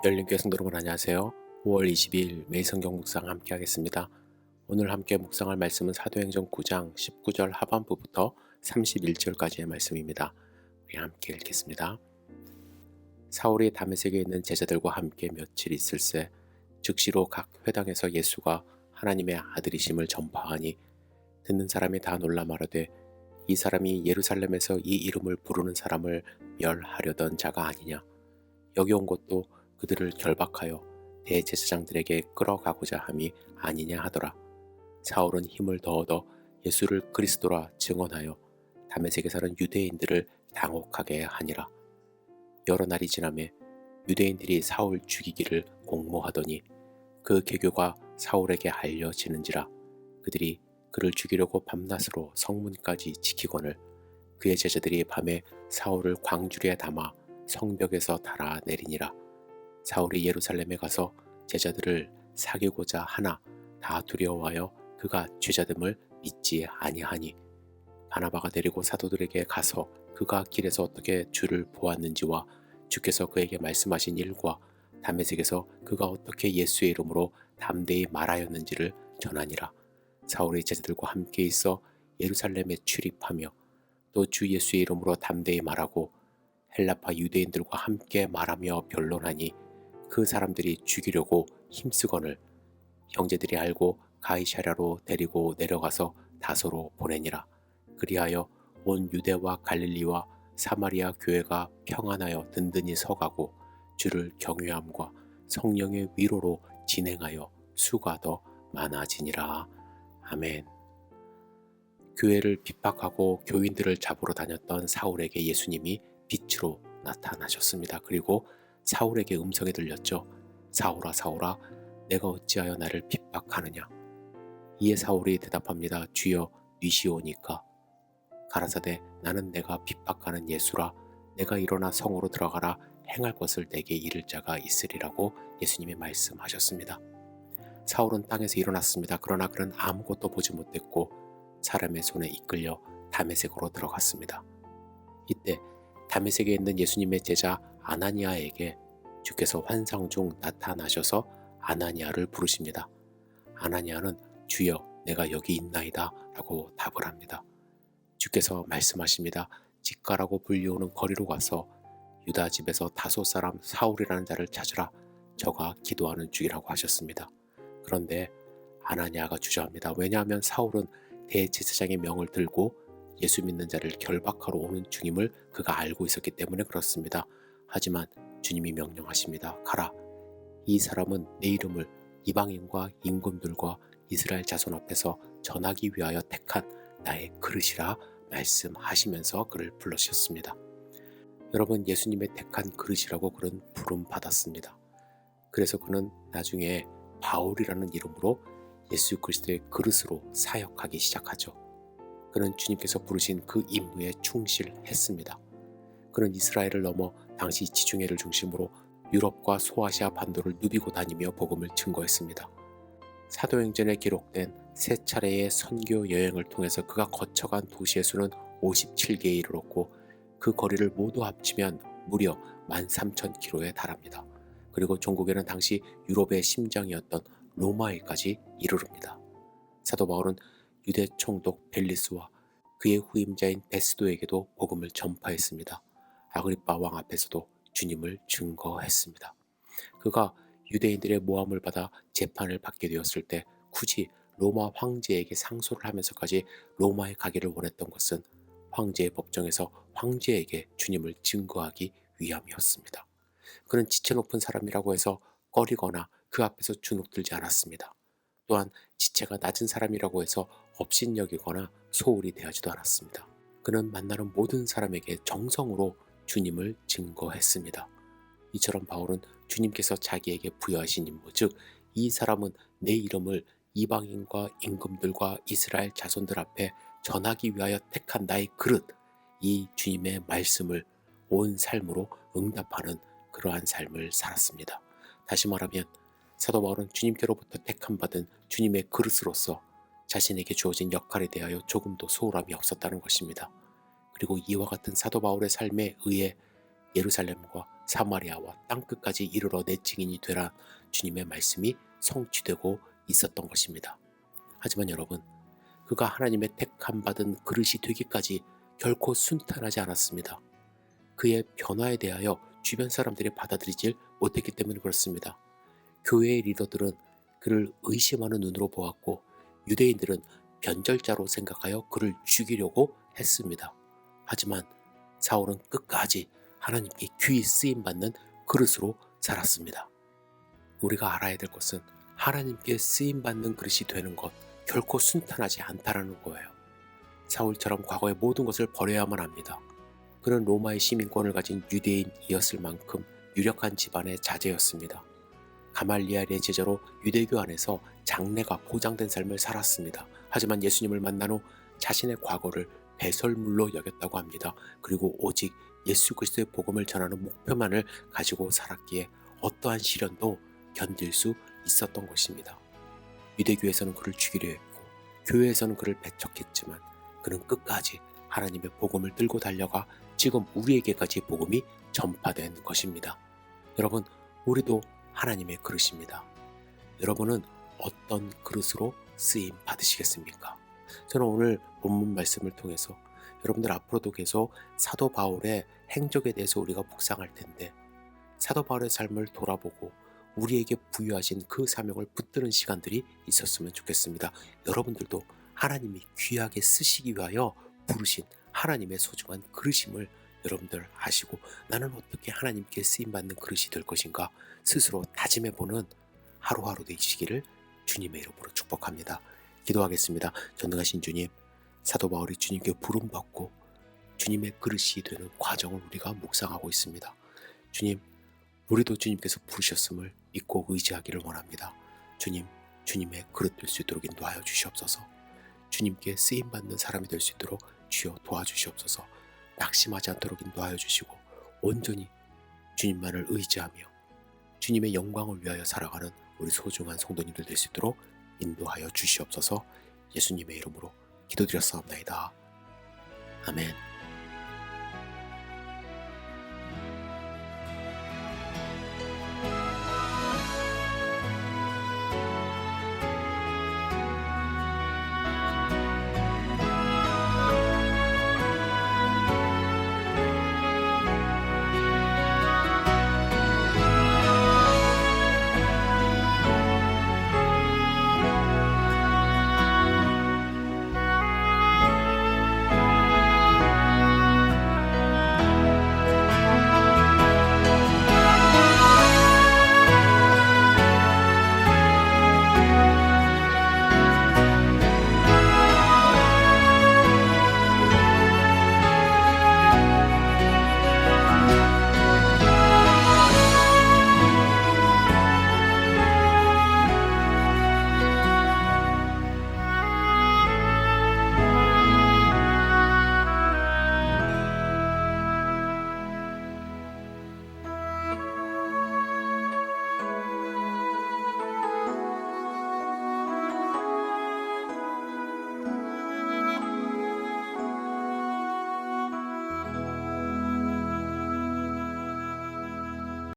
열린교회 성도 여러분 안녕하세요. 5월 22일 매일 성경 묵상 함께 하겠습니다. 오늘 함께 묵상할 말씀은 사도행전 9장 19절 하반부부터 31절까지의 말씀입니다. 우리 함께 읽겠습니다. 사울이 다메섹에 있는 제자들과 함께 며칠 있을새 즉시로 각 회당에서 예수가 하나님의 아들이심을 전파하니 듣는 사람이 다 놀라 말하되 이 사람이 예루살렘에서 이 이름을 부르는 사람을 멸하려던 자가 아니냐. 여기 온 것도 그들을 결박하여 대제사장들에게 끌어가고자 함이 아니냐 하더라. 사울은 힘을 더 얻어 예수를 그리스도라 증언하여 다메섹에 사는 유대인들을 당혹하게 하니라. 여러 날이 지나매 유대인들이 사울 죽이기를 공모하더니 그 계교가 사울에게 알려지는지라. 그들이 그를 죽이려고 밤낮으로 성문까지 지키거늘 그의 제자들이 밤에 사울을 광주리에 담아 성벽에서 달아내리니라. 사울이 예루살렘에 가서 제자들을 사귀고자 하나 다 두려워하여 그가 죄자됨을 믿지 아니하니 바나바가 데리고 사도들에게 가서 그가 길에서 어떻게 주를 보았는지와 주께서 그에게 말씀하신 일과 다메섹에서 그가 어떻게 예수의 이름으로 담대히 말하였는지를 전하니라. 사울의 제자들과 함께 있어 예루살렘에 출입하며 또 주 예수의 이름으로 담대히 말하고 헬라파 유대인들과 함께 말하며 변론하니 그 사람들이 죽이려고 힘쓰거늘 형제들이 알고 가이사랴로 데리고 내려가서 다소로 보내니라. 그리하여 온 유대와 갈릴리와 사마리아 교회가 평안하여 든든히 서가고 주를 경외함과 성령의 위로로 진행하여 수가 더 많아지니라. 아멘. 교회를 핍박하고 교인들을 잡으러 다녔던 사울에게 예수님이 빛으로 나타나셨습니다. 그리고 사울에게 음성이 들렸죠. 사울아 사울아 내가 어찌하여 나를 핍박하느냐. 이에 사울이 대답합니다. 주여 니시오니까. 가라사대 나는 내가 핍박하는 예수라. 내가 일어나 성으로 들어가라. 행할 것을 내게 이를 자가 있으리라고 예수님이 말씀하셨습니다. 사울은 땅에서 일어났습니다. 그러나 그는 아무것도 보지 못했고 사람의 손에 이끌려 다메섹으로 들어갔습니다. 이때 다메섹에 있는 예수님의 제자 아나니아에게 주께서 환상 중 나타나셔서 아나니아를 부르십니다. 아나니아는 주여 내가 여기 있나이다 라고 답을 합니다. 주께서 말씀하십니다. 직가라고 불리우는 거리로 가서 유다 집에서 다소 사람 사울이라는 자를 찾으라. 저가 기도하는 중이라고 하셨습니다. 그런데 아나니아가 주저합니다. 왜냐하면 사울은 대제사장의 명을 들고 예수 믿는 자를 결박하러 오는 중임을 그가 알고 있었기 때문에 그렇습니다. 하지만 주님이 명령하십니다. 가라. 이 사람은 내 이름을 이방인과 임금들과 이스라엘 자손 앞에서 전하기 위하여 택한 나의 그릇이라 말씀하시면서 그를 불러주셨습니다. 여러분, 예수님의 택한 그릇이라고 그는 부름 받았습니다. 그래서 그는 나중에 바울이라는 이름으로 예수 그리스도의 그릇으로 사역하기 시작하죠. 그는 주님께서 부르신 그 임무에 충실했습니다. 그는 이스라엘을 넘어 당시 지중해를 중심으로 유럽과 소아시아 반도를 누비고 다니며 복음을 증거했습니다. 사도행전에 기록된 세 차례의 선교 여행을 통해서 그가 거쳐간 도시의 수는 57개에 이르렀고 그 거리를 모두 합치면 무려 13,000km에 달합니다. 그리고 종국에는 당시 유럽의 심장이었던 로마에까지 이르릅니다. 사도 바울은 유대 총독 벨리스와 그의 후임자인 베스도에게도 복음을 전파했습니다. 아그리빠 왕 앞에서도 주님을 증거했습니다. 그가 유대인들의 모함을 받아 재판을 받게 되었을 때 굳이 로마 황제에게 상소를 하면서까지 로마에 가기를 원했던 것은 황제의 법정에서 황제에게 주님을 증거하기 위함이었습니다. 그는 지체 높은 사람이라고 해서 꺼리거나 그 앞에서 주눅들지 않았습니다. 또한 지체가 낮은 사람이라고 해서 업신여기거나 소홀히 대하지도 않았습니다. 그는 만나는 모든 사람에게 정성으로 주님을 증거했습니다. 이처럼 바울은 주님께서 자기에게 부여하신 임무, 즉 이 사람은 내 이름을 이방인과 임금들과 이스라엘 자손들 앞에 전하기 위하여 택한 나의 그릇, 이 주님의 말씀을 온 삶으로 응답하는 그러한 삶을 살았습니다. 다시 말하면 사도 바울은 주님께로부터 택함받은 주님의 그릇으로서 자신에게 주어진 역할에 대하여 조금도 소홀함이 없었다는 것입니다. 그리고 이와 같은 사도 바울의 삶에 의해 예루살렘과 사마리아와 땅끝까지 이르러 내 증인이 되라 주님의 말씀이 성취되고 있었던 것입니다. 하지만 여러분, 그가 하나님의 택함 받은 그릇이 되기까지 결코 순탄하지 않았습니다. 그의 변화에 대하여 주변 사람들이 받아들이질 못했기 때문에 그렇습니다. 교회의 리더들은 그를 의심하는 눈으로 보았고 유대인들은 변절자로 생각하여 그를 죽이려고 했습니다. 하지만 사울은 끝까지 하나님께 귀히 쓰임받는 그릇으로 살았습니다. 우리가 알아야 될 것은 하나님께 쓰임받는 그릇이 되는 것 결코 순탄하지 않다라는 거예요. 사울처럼 과거의 모든 것을 버려야만 합니다. 그는 로마의 시민권을 가진 유대인이었을 만큼 유력한 집안의 자제였습니다. 가말리엘의 제자로 유대교 안에서 장래가 보장된 삶을 살았습니다. 하지만 예수님을 만난 후 자신의 과거를 배설물로 여겼다고 합니다. 그리고 오직 예수 그리스도의 복음을 전하는 목표만을 가지고 살았기에 어떠한 시련도 견딜 수 있었던 것입니다. 유대교에서는 그를 죽이려 했고 교회에서는 그를 배척했지만 그는 끝까지 하나님의 복음을 들고 달려가 지금 우리에게까지 복음이 전파된 것입니다. 여러분, 우리도 하나님의 그릇입니다. 여러분은 어떤 그릇으로 쓰임 받으시겠습니까? 저는 오늘 본문 말씀을 통해서 여러분들 앞으로도 계속 사도 바울의 행적에 대해서 우리가 묵상할 텐데 사도 바울의 삶을 돌아보고 우리에게 부여하신 그 사명을 붙드는 시간들이 있었으면 좋겠습니다. 여러분들도 하나님이 귀하게 쓰시기 위하여 부르신 하나님의 소중한 그릇임을 여러분들 아시고 나는 어떻게 하나님께 쓰임받는 그릇이 될 것인가 스스로 다짐해보는 하루하루 되시기를 주님의 이름으로 축복합니다. 기도하겠습니다. 전능하신 주님, 사도 바울이 주님께 부름받고 주님의 그릇이 되는 과정을 우리가 묵상하고 있습니다. 주님, 우리도 주님께서 부르셨음을 믿고 의지하기를 원합니다. 주님, 주님의 그릇 될 수 있도록 인도하여 주시옵소서. 주님께 쓰임받는 사람이 될 수 있도록 주여 도와주시옵소서. 낙심하지 않도록 인도하여 주시고 온전히 주님만을 의지하며 주님의 영광을 위하여 살아가는 우리 소중한 성도님들 될 수 있도록 인도하여 주시옵소서. 예수님의 이름으로 기도드렸사옵나이다. 아멘.